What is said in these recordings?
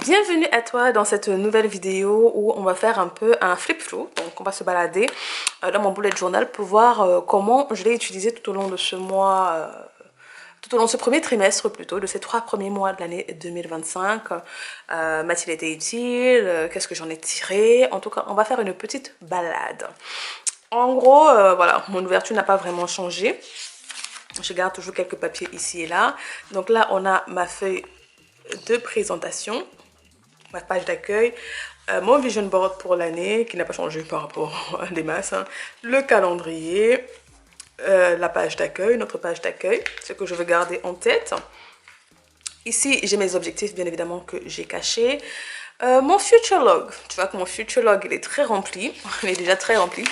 Bienvenue à toi dans cette nouvelle vidéo où on va faire un peu un flip-through. Donc on va se balader dans mon bullet journal pour voir comment je l'ai utilisé tout au long de ce mois, tout au long de ce premier trimestre plutôt, de ces 3 premiers mois de l'année 2025. M'a-t-il été utile? Qu'est-ce que j'en ai tiré? En tout cas, on va faire une petite balade. En gros, voilà, mon ouverture n'a pas vraiment changé. Je garde toujours quelques papiers ici et là. Donc là, on a ma feuille de présentation, ma page d'accueil, mon vision board pour l'année qui n'a pas changé par rapport à des masses, hein. Le calendrier, la page d'accueil, notre page d'accueil, ce que je veux garder en tête. Ici, j'ai mes objectifs, bien évidemment, que j'ai cachés. Mon future log, tu vois que mon future log, il est très rempli, il est déjà très rempli.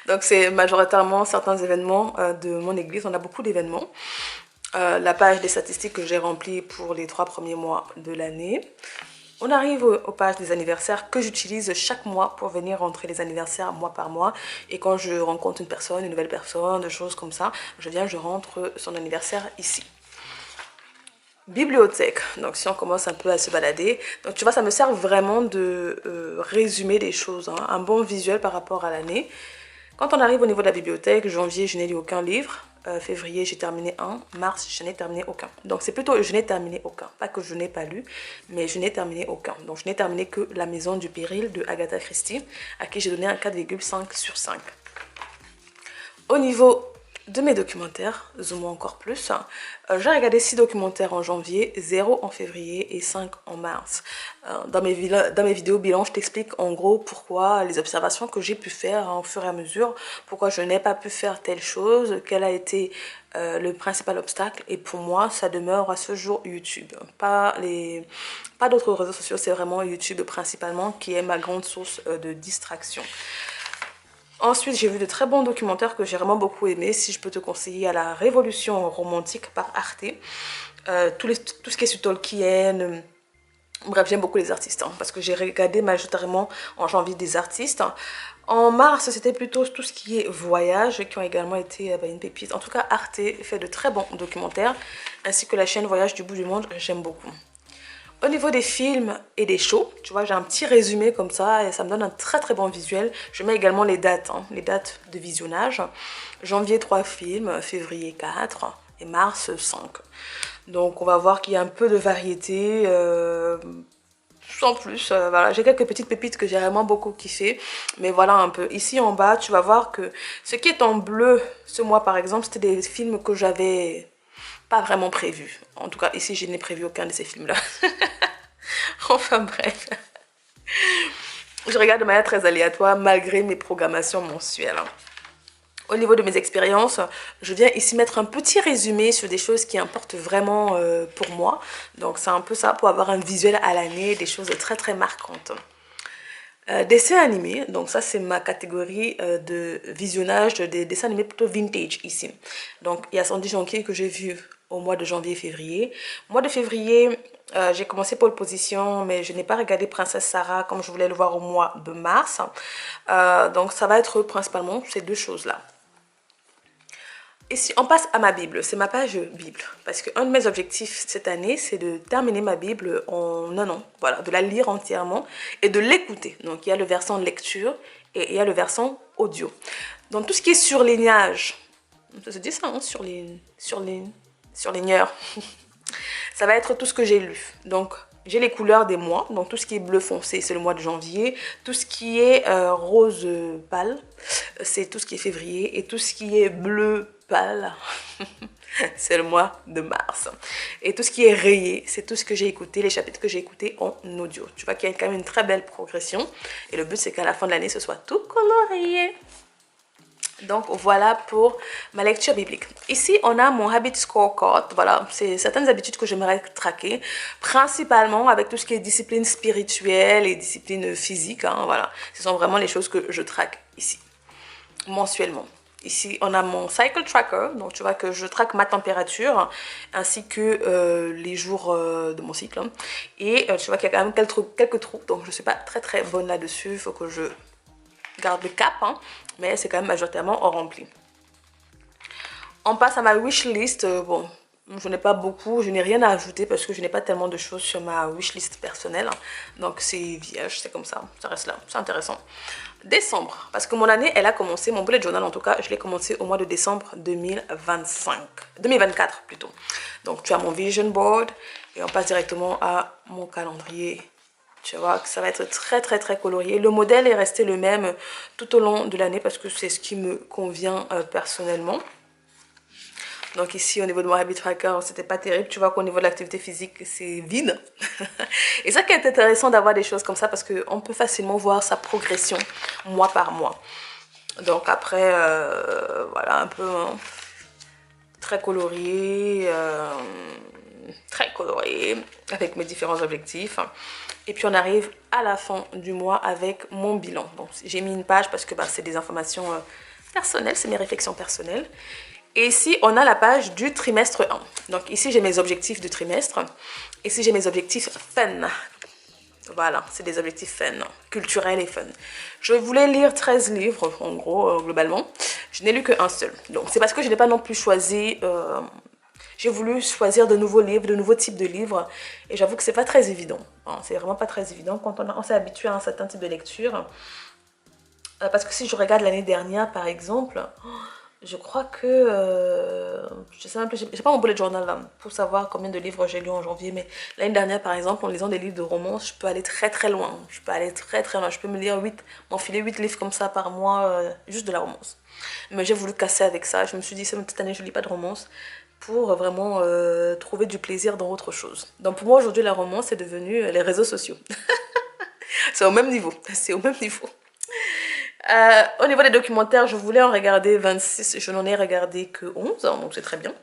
Donc, c'est majoritairement certains événements de mon église, on a beaucoup d'événements. La page des statistiques que j'ai remplie pour les 3 premiers mois de l'année. On arrive aux pages des anniversaires que j'utilise chaque mois pour venir rentrer les anniversaires mois par mois. Et quand je rencontre une personne, une nouvelle personne, des choses comme ça, je rentre son anniversaire ici. Bibliothèque, donc si on commence un peu à se balader, donc tu vois, ça me sert vraiment de résumer des choses, hein, un bon visuel par rapport à l'année. Quand on arrive au niveau de la bibliothèque, janvier, je n'ai lu aucun livre. Février, j'ai terminé un. Mars, je n'ai terminé aucun. Donc, c'est plutôt je n'ai terminé aucun. Pas que je n'ai pas lu, mais je n'ai terminé aucun. Donc, je n'ai terminé que La Maison du Péril de Agatha Christie, à qui j'ai donné un 4,5 sur 5. Au niveau de mes documentaires, zoomons encore plus, j'ai regardé 6 documentaires en janvier, 0 en février et 5 en mars. Dans mes vidéos bilan, je t'explique en gros pourquoi, les observations que j'ai pu faire au fur et à mesure, pourquoi je n'ai pas pu faire telle chose, quel a été le principal obstacle. Et pour moi, ça demeure à ce jour YouTube. Pas d'autres réseaux sociaux, c'est vraiment YouTube principalement qui est ma grande source de distraction. Ensuite, j'ai vu de très bons documentaires que j'ai vraiment beaucoup aimé. Si je peux te conseiller, à La Révolution romantique par Arte. Tout ce qui est sur Tolkien. Bref, j'aime beaucoup les artistes, hein, parce que j'ai regardé majoritairement en janvier des artistes. En mars, c'était plutôt tout ce qui est voyage, qui ont également été une pépite. En tout cas, Arte fait de très bons documentaires, ainsi que la chaîne Voyage du bout du monde, j'aime beaucoup. Au niveau des films et des shows, tu vois, j'ai un petit résumé comme ça et ça me donne un très très bon visuel. Je mets également les dates, hein, les dates de visionnage. Janvier 3 films, février 4 et mars 5. Donc on va voir qu'il y a un peu de variété, sans plus. Voilà, j'ai quelques petites pépites que j'ai vraiment beaucoup kiffé. Mais voilà un peu. Ici en bas, tu vas voir que ce qui est en bleu ce mois par exemple, c'était des films que j'avais pas vraiment prévu. En tout cas, ici, je n'ai prévu aucun de ces films-là. Enfin, bref. Je regarde de manière très aléatoire, malgré mes programmations mensuelles. Au niveau de mes expériences, je viens ici mettre un petit résumé sur des choses qui importent vraiment pour moi. Donc, c'est un peu ça pour avoir un visuel à l'année, des choses très, très marquantes. Dessins animés, donc ça c'est ma catégorie de visionnage des dessins animés plutôt vintage ici. Donc il y a Sandy Jonquier que j'ai vu au mois de janvier et février. Mois de février, j'ai commencé Pole Position, mais je n'ai pas regardé Princesse Sarah comme je voulais le voir au mois de mars. Donc ça va être principalement ces deux choses-là. Ici, on passe à ma Bible, c'est ma page Bible. Parce qu'un de mes objectifs cette année, c'est de terminer ma Bible en un an. Voilà, de la lire entièrement et de l'écouter. Donc, il y a le versant lecture et il y a le versant audio. Donc, tout ce qui est surlignage, ça se dit ça, hein, surligneur. Ça va être tout ce que j'ai lu. Donc, j'ai les couleurs des mois. Donc, tout ce qui est bleu foncé, c'est le mois de janvier. Tout ce qui est rose pâle, c'est tout ce qui est février. Et tout ce qui est bleu pâle, c'est le mois de mars. Et tout ce qui est rayé, c'est tout ce que j'ai écouté, les chapitres que j'ai écoutés en audio. Tu vois qu'il y a quand même une très belle progression. Et le but, c'est qu'à la fin de l'année, ce soit tout colorié. Donc voilà pour ma lecture biblique. Ici, on a mon Habit Scorecard. Voilà, c'est certaines habitudes que j'aimerais traquer, principalement avec tout ce qui est discipline spirituelle et discipline physique. Hein, voilà, ce sont vraiment les choses que je traque ici, mensuellement. Ici, on a mon Cycle Tracker, donc tu vois que je traque ma température ainsi que les jours de mon cycle. Et tu vois qu'il y a quand même quelques trous, donc je ne suis pas très très bonne là-dessus, il faut que je garde le cap, hein, mais c'est quand même majoritairement rempli. On passe à ma wish list. Bon, Je n'ai pas beaucoup, je n'ai rien à ajouter parce que je n'ai pas tellement de choses sur ma wishlist personnelle. Donc c'est vierge, c'est comme ça reste là, c'est intéressant. Décembre, parce que mon année, elle a commencé, mon bullet journal en tout cas, je l'ai commencé au mois de décembre 2024 plutôt. Donc tu as mon vision board et on passe directement à mon calendrier. Tu vois que ça va être très colorié. Le modèle est resté le même tout au long de l'année parce que c'est ce qui me convient personnellement. Donc ici, au niveau de mon habit tracker, c'était pas terrible. Tu vois qu'au niveau de l'activité physique, c'est vide. Et ça qui est intéressant d'avoir des choses comme ça parce qu'on peut facilement voir sa progression mois par mois. Donc après, voilà, un peu très colorié, avec mes différents objectifs. Et puis on arrive à la fin du mois avec mon bilan. Donc j'ai mis une page parce que bah, c'est des informations personnelles, c'est mes réflexions personnelles. Et ici, on a la page du trimestre 1. Donc ici, j'ai mes objectifs du trimestre. Ici, j'ai mes objectifs fun. Voilà, c'est des objectifs fun, culturels et fun. Je voulais lire 13 livres, en gros, globalement. Je n'ai lu qu'un seul. Donc c'est parce que je n'ai pas non plus choisi... j'ai voulu choisir de nouveaux livres, de nouveaux types de livres. Et j'avoue que c'est pas très évident. Hein, c'est vraiment pas très évident quand on s'est habitué à un certain type de lecture. Parce que si je regarde l'année dernière, par exemple... Je crois que, je sais même plus, j'ai pas mon bullet journal là pour savoir combien de livres j'ai lu en janvier, mais l'année dernière par exemple, en lisant des livres de romance, je peux aller très loin. Je peux aller très loin, je peux me lire m'enfiler 8 livres comme ça par mois, juste de la romance. Mais j'ai voulu casser avec ça, je me suis dit cette année je lis pas de romance pour vraiment trouver du plaisir dans autre chose. Donc pour moi aujourd'hui la romance c'est devenu les réseaux sociaux. C'est au même niveau, c'est au même niveau. Au niveau des documentaires, je voulais en regarder 26, je n'en ai regardé que 11, donc c'est très bien.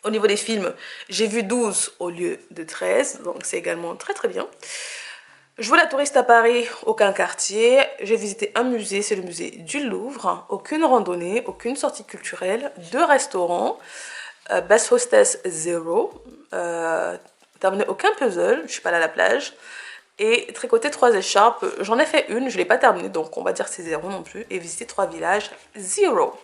Au niveau des films, j'ai vu 12 au lieu de 13, donc c'est également très bien. Je vois la touriste à Paris, aucun quartier. J'ai visité un musée, c'est le musée du Louvre. Aucune randonnée, aucune sortie culturelle, 2 restaurants. Best Hostess 0. Terminé aucun puzzle, je suis pas allée à la plage. Et tricoter 3 écharpes, j'en ai fait une, je ne l'ai pas terminée, donc on va dire c'est 0 non plus. Et visiter 3 villages, 0.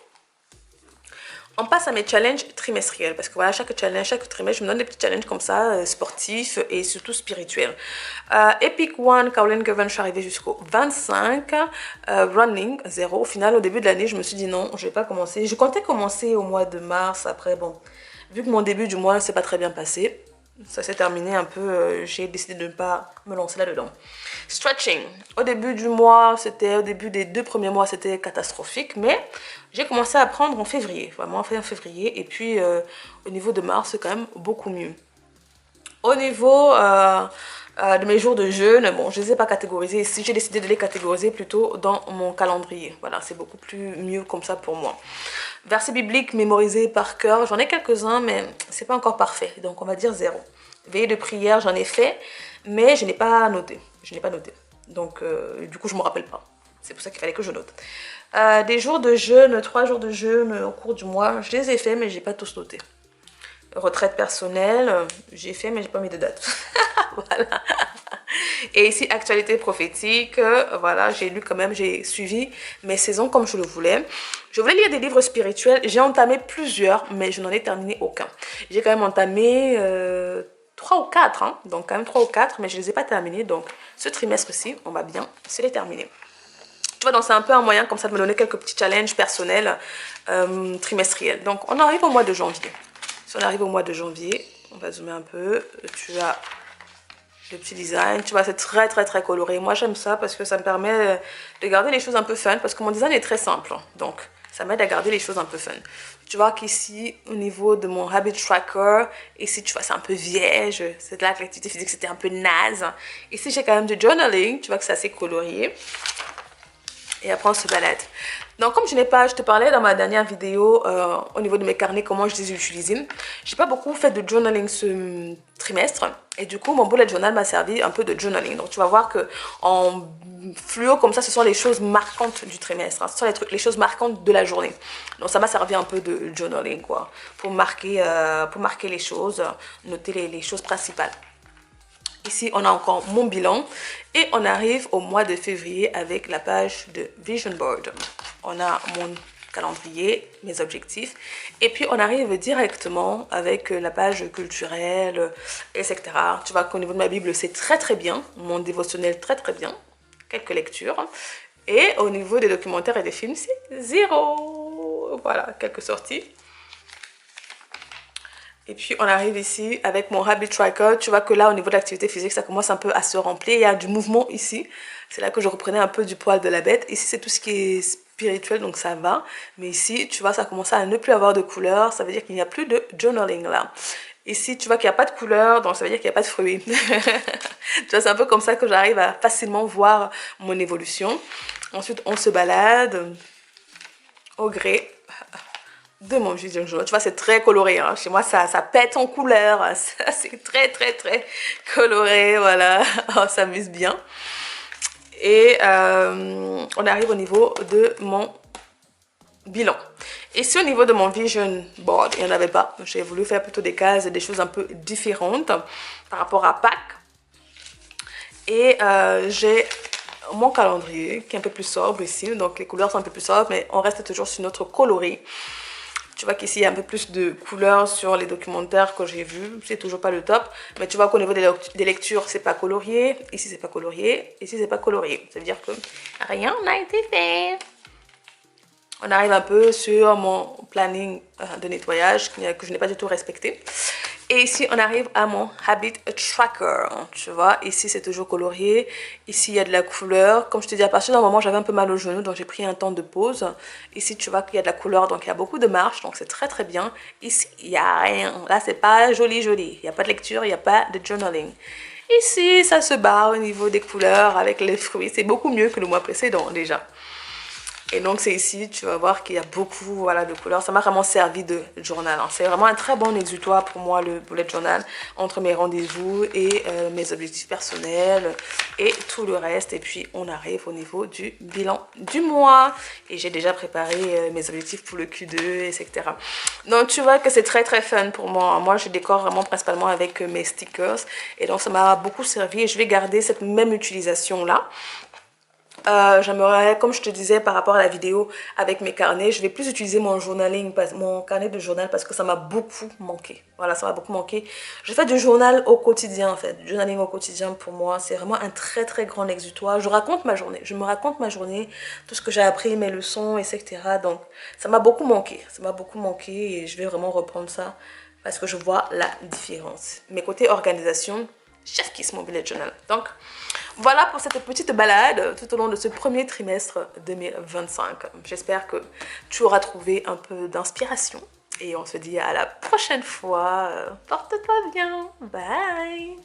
On passe à mes challenges trimestriels, parce que voilà, chaque trimestre, je me donne des petits challenges comme ça, sportifs et surtout spirituels. Epic One, Caroline Govan, je suis arrivée jusqu'au 25. Running, 0. Au final, au début de l'année, je me suis dit non, je ne vais pas commencer. Je comptais commencer au mois de mars, après, bon, vu que mon début du mois ne s'est pas très bien passé, ça s'est terminé un peu, j'ai décidé de ne pas me lancer là-dedans. Stretching. Au début du mois, au début des 2 premiers mois, c'était catastrophique, mais j'ai commencé à apprendre en février, vraiment en février, et puis au niveau de mars, c'est quand même beaucoup mieux. Au niveau de mes jours de jeûne, bon, je ne les ai pas catégorisés ici, j'ai décidé de les catégoriser plutôt dans mon calendrier. Voilà, c'est beaucoup plus mieux comme ça pour moi. Versets bibliques mémorisés par cœur, j'en ai quelques-uns, mais c'est pas encore parfait, donc on va dire 0. Veillée de prière, j'en ai fait, mais je n'ai pas noté. Donc, du coup, je ne me rappelle pas. C'est pour ça qu'il fallait que je note. Des jours de jeûne, 3 jours de jeûne au cours du mois, je les ai faits, mais je n'ai pas tous noté. Retraite personnelle, j'ai fait, mais j'ai pas mis de date. Voilà. Et ici, actualité prophétique, voilà, j'ai lu quand même, j'ai suivi mes saisons comme je le voulais. Je voulais lire des livres spirituels, j'ai entamé plusieurs, mais je n'en ai terminé aucun. J'ai quand même entamé 3 ou 4, hein, donc quand même 3 ou 4, mais je ne les ai pas terminés, donc ce trimestre-ci, on va bien se les terminer. Tu vois, donc c'est un peu un moyen comme ça de me donner quelques petits challenges personnels trimestriels. Donc on arrive au mois de janvier. Si on arrive au mois de janvier, on va zoomer un peu, tu as le petit design, tu vois, c'est très coloré. Moi j'aime ça parce que ça me permet de garder les choses un peu fun, parce que mon design est très simple, donc ça m'aide à garder les choses un peu fun. Tu vois qu'ici, au niveau de mon habit tracker, ici tu vois c'est un peu vierge, c'est là que l'activité physique c'était un peu naze. Ici j'ai quand même du journaling, tu vois que c'est assez colorié. Et après on se balade. Donc comme je te parlais dans ma dernière vidéo au niveau de mes carnets, comment je les utilise. J'ai pas beaucoup fait de journaling ce trimestre. Et du coup mon bullet journal m'a servi un peu de journaling. Donc tu vas voir que en fluo comme ça, ce sont les choses marquantes du trimestre. Hein. Ce sont les choses marquantes de la journée. Donc ça m'a servi un peu de journaling quoi. Pour marquer les choses, noter les choses principales. Ici, on a encore mon bilan et on arrive au mois de février avec la page de Vision Board. On a mon calendrier, mes objectifs. Et puis on arrive directement avec la page culturelle, etc. Tu vois qu'au niveau de ma Bible, c'est très très bien. Mon dévotionnel, très très bien. Quelques lectures. Et au niveau des documentaires et des films, c'est 0. Voilà, quelques sorties. Et puis on arrive ici avec mon habit tracker. Tu vois que là, au niveau de l'activité physique, ça commence un peu à se remplir. Il y a du mouvement ici. C'est là que je reprenais un peu du poil de la bête. Ici, c'est tout ce qui est spirituel, donc ça va. Mais ici, tu vois, ça commence à ne plus avoir de couleur. Ça veut dire qu'il n'y a plus de journaling là. Ici, tu vois qu'il n'y a pas de couleur, donc ça veut dire qu'il n'y a pas de fruits. Tu vois, c'est un peu comme ça que j'arrive à facilement voir mon évolution. Ensuite, on se balade au gré de mon vision jaune. Tu vois, c'est très coloré. Hein. Chez moi, ça pète en couleur. C'est très, très, très coloré. Voilà, on s'amuse bien. Et on arrive au niveau de mon bilan. Ici, au niveau de mon vision board, il n'y en avait pas. J'ai voulu faire plutôt des cases, des choses un peu différentes par rapport à Pâques. Et j'ai mon calendrier qui est un peu plus sobre ici. Donc, les couleurs sont un peu plus sobres, mais on reste toujours sur notre coloris. Tu vois qu'ici, il y a un peu plus de couleurs sur les documentaires que j'ai vus. C'est toujours pas le top. Mais tu vois qu'au niveau des lectures, c'est pas colorié. Ici, c'est pas colorié. Ici, c'est pas colorié. Ça veut dire que rien n'a été fait. On arrive un peu sur mon planning de nettoyage que je n'ai pas du tout respecté. Et ici, on arrive à mon habit tracker. Tu vois, ici, c'est toujours colorié. Ici, il y a de la couleur. Comme je te dis, à partir d'un moment, j'avais un peu mal au genou, donc j'ai pris un temps de pause. Ici, tu vois qu'il y a de la couleur, donc il y a beaucoup de marches, donc c'est très, très bien. Ici, il n'y a rien. Là, c'est pas joli, joli. Il n'y a pas de lecture, il n'y a pas de journaling. Ici, ça se bat au niveau des couleurs avec les fruits. C'est beaucoup mieux que le mois précédent, déjà. Et donc c'est ici, tu vas voir qu'il y a beaucoup voilà, de couleurs. Ça m'a vraiment servi de journal. Hein. C'est vraiment un très bon exutoire pour moi, le bullet journal, entre mes rendez-vous et mes objectifs personnels et tout le reste. Et puis on arrive au niveau du bilan du mois. Et j'ai déjà préparé mes objectifs pour le Q2, etc. Donc tu vois que c'est très très fun pour moi. Moi je décore vraiment principalement avec mes stickers. Et donc ça m'a beaucoup servi et je vais garder cette même utilisation là. J'aimerais, comme je te disais par rapport à la vidéo avec mes carnets, je vais plus utiliser mon journaling, mon carnet de journal parce que ça m'a beaucoup manqué. Voilà, ça m'a beaucoup manqué. Je fais du journal au quotidien en fait. Du journaling au quotidien pour moi, c'est vraiment un très très grand exutoire. Je raconte ma journée, je me raconte ma journée, tout ce que j'ai appris, mes leçons, etc. Donc ça m'a beaucoup manqué. Ça m'a beaucoup manqué et je vais vraiment reprendre ça parce que je vois la différence. Mes côtés organisation, chef kiss mon bullet journal. Donc voilà pour cette petite balade tout au long de ce premier trimestre 2025. J'espère que tu auras trouvé un peu d'inspiration et on se dit à la prochaine fois. Porte-toi bien. Bye.